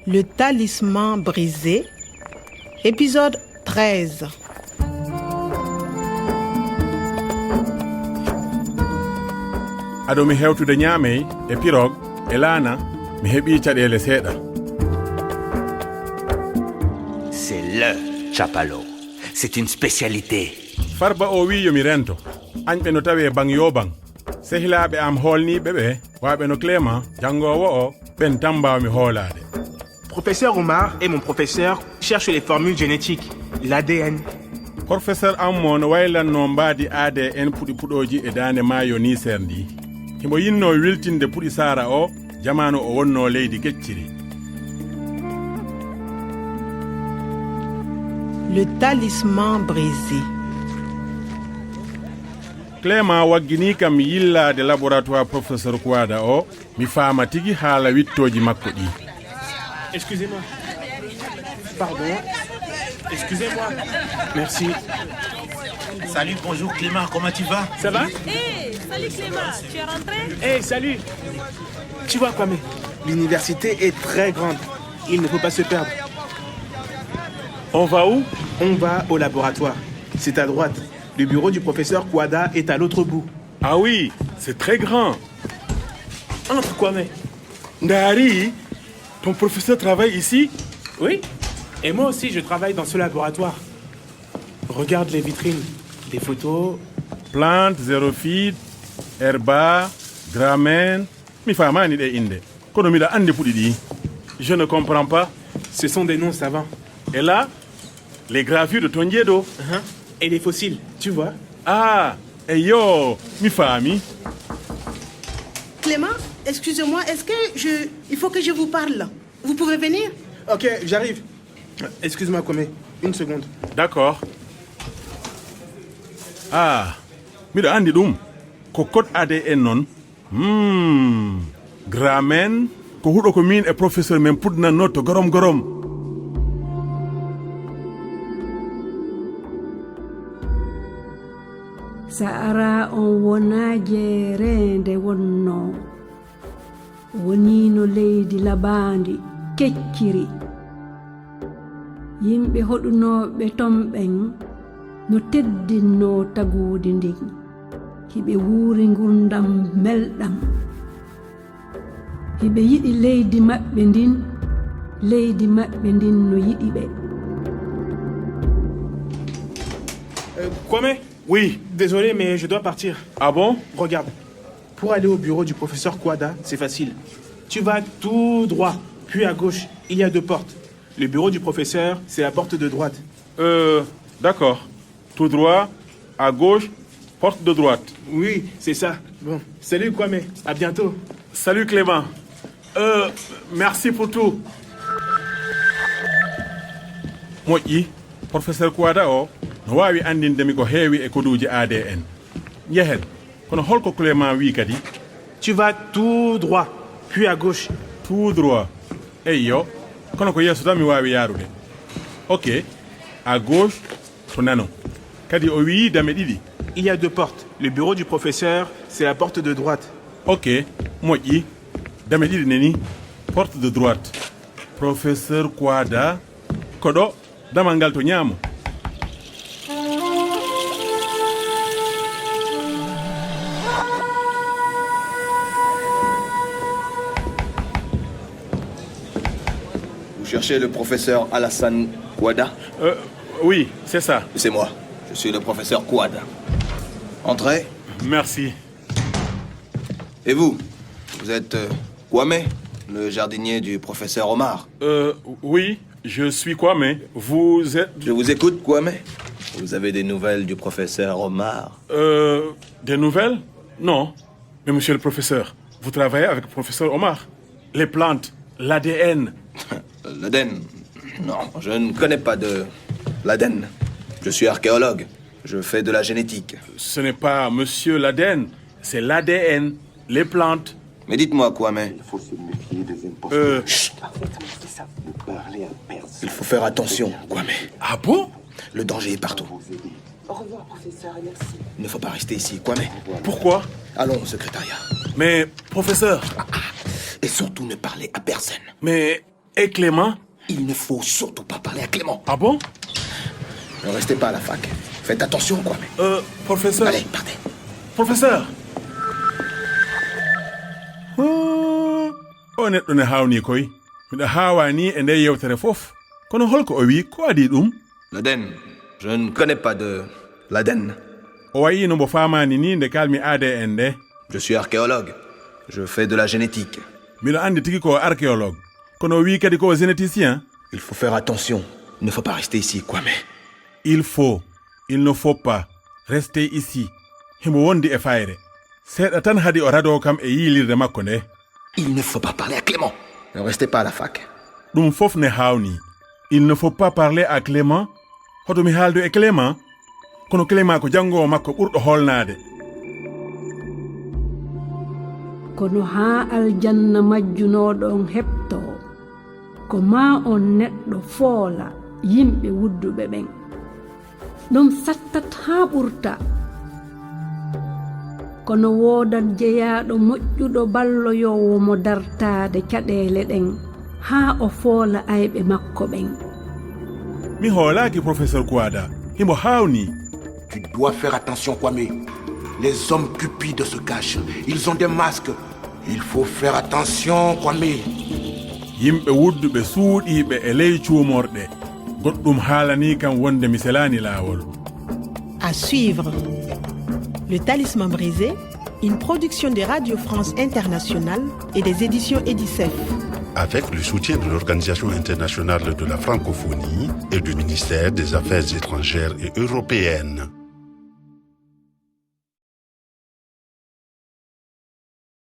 Le talisman brisé, épisode 13. Aɗo mi hewtude ñaamey e pirogue e laana mi heɓi caɗele seeɗa. C'est le chapalo. C'est une spécialité. Farba o wi yomi rento añɓe no tawi e bang yo bang. Sehilaɓe am hoolniɓe ɓe waɓe no Clément jangowo o ɓen tan mbawmi hoolade. Professeur Omar et mon professeur cherchent les formules génétiques, l'ADN. Professeur ammo no waylanno mbaadi ADN puɗi puɗoji e dande maayo ni ser ndi. Himo yinno wiltinde puɗi sara o jamanu o wonno leydi kecciri. Le talisman brisé. Clément waggini kam yillade laboratoire professeur Kouada o mi faama tigi haala wittoji makko ɗi. Excusez-moi. Pardon. Excusez-moi. Merci. Salut, bonjour Clément, comment tu vas? Ça va? Hey, salut Clément, tu es rentré? Hey, salut. Tu vois, Kwame, l'université est très grande. Il ne faut pas se perdre. On va où? On va au laboratoire. C'est à droite. Le bureau du professeur Kouada est à l'autre bout. Ah oui, c'est très grand. Entre, Kwame. Ndari, ton professeur travaille ici? Oui. Et moi aussi, je travaille dans ce laboratoire. Regarde les vitrines. Des photos. Plantes, xérophytes, herba, gramen. Mi famani de inde. Kono mi da ande puɗi ɗi. Je ne comprends pas. Ce sont des noms savants. Et là, les gravures de Tonjedo. Et les fossiles, tu vois. Ah, et yo, mi fami. Clément, excusez-moi, il faut que je vous parle. Vous pouvez venir? Ok, j'arrive. Excuse-moi, Kwame. Une seconde. D'accord. Ah, miɗo andi ɗum ko code ADN non. Gramen ko huɗo ko min e professeur men puɗnanno to gorom gorom. sa ara on wona jeerende wonno woni no leydi labandi kecciri yimɓe hoɗunoɓe ton ɓen no teddinno tagudi ndin hiɓe wuuri gurdam melɗam hiɓe yiɗi leydi maɓɓe ndin leydi maɓɓe ndin no yiɗi ɓe. Kwame? Oui. Désolé, mais je dois partir. Ah bon? Regarde. Pour aller au bureau du professeur Kouada, c'est facile. Tu vas tout droit, puis à gauche, il y a 2 portes. Le bureau du professeur, c'est la porte de droite. D'accord. Tout droit, à gauche, porte de droite. Oui, c'est ça. Bon, salut Kwame, à bientôt. Salut Clément. Merci pour tout. Moƴƴi, professeur Kouada o no wawi andindemi ko heewi e koduji ADN. Yehen, kono holko Clément wi kadi? Tu vas tout droit, puis à gauche. Tout droit. Eyyo, kono ko yeeso tan mi wawi yarude. Ok, à gauche, to nano. Kadi o wi dame ɗiɗi. Il y a 2 portes. Le bureau du professeur, c'est la porte de droite. Ok, moƴƴi, dame ɗiɗi neni, porte de droite. Professeur Kouada, koɗo damal ngal to ñaamo. Vous cherchez le professeur Alassane Kouada? Oui, c'est ça. C'est moi. Je suis le professeur Kouada. Entrez. Merci. Et vous? Vous êtes Kwame, le jardinier du professeur Omar? Oui, je suis Kwame. Vous êtes... Je vous écoute, Kwame. Vous avez des nouvelles du professeur Omar? Des nouvelles? Non. Mais monsieur le professeur, vous travaillez avec le professeur Omar. Les plantes, l'ADN. L'ADN? Non, je ne connais pas de l'ADN. Je suis archéologue. Je fais de la génétique. Ce n'est pas monsieur l'ADN, c'est l'ADN, les plantes. Mais dites-moi, Kwame. Il faut se méfier des imposteurs. Chut. Ne parlez à personne. Il faut faire attention, Kwame. Ah bon? Le danger est partout. Au revoir, professeur, et merci. Il ne faut pas rester ici, Kwame. Pourquoi? Allons au secrétariat. Mais, professeur... Et surtout, ne parlez à personne. Mais, Et Clément? Il ne faut surtout pas parler à Clément. Ah bon? Ne restez pas à la fac. Faites attention, quoi. Professeur. Allez, partez. Professeur. O neɗɗo ne hawni koy. Miɗo hawani e nde yewtere fof. Kono holko o wi ko adi ɗum? L'Aden. Je ne connais pas de l'Aden. O wayi no mbo famani ni nde kalmi aade en nde. Je suis archéologue. Je fais de la génétique. Miɗo andi tigi ko archéologue. Kono o wi kadi ko généticien. Il faut faire attention. Il ne faut pas rester ici, quoi, mais... Il ne faut pas rester ici. Himo wondi e fayre. Seeɗa tan hadi o rado kam e yilirde makko nde. Il ne faut pas parler à Clément. Ne restez pas à la fac. Ɗum fof ne hawni. Il ne faut pas parler à Clément. Hoto mi haaldu e Clément. Kono Clément ko jangowo makko ɓurɗo holnade. kono haa aljanna majjunoɗon heɓto ko ma on neɗɗo foola yimɓe wudduɓe ɓen ɗum sattat haa ɓurta kono woodan jeyaɗo moƴƴuɗo balloyowo mo dartade caɗele ɗen haa o foola ayɓe makko ɓen. Mi hoolaki professeur Kouada himo hawni. Tu dois faire attention, Kwame. Les hommes cupides se cachent. Ils ont des masques. Il faut faire attention, Kwame. Yimɓe wudduɓe suuɗiɓe e ley cuumorɗe goɗɗum haalani kam wonde mi selani laawol. À suivre. Le Talisman brisé, une production de Radio France Internationale et des éditions Edicef. Avec le soutien de l'Organisation internationale de la francophonie et du ministère des Affaires étrangères et européennes.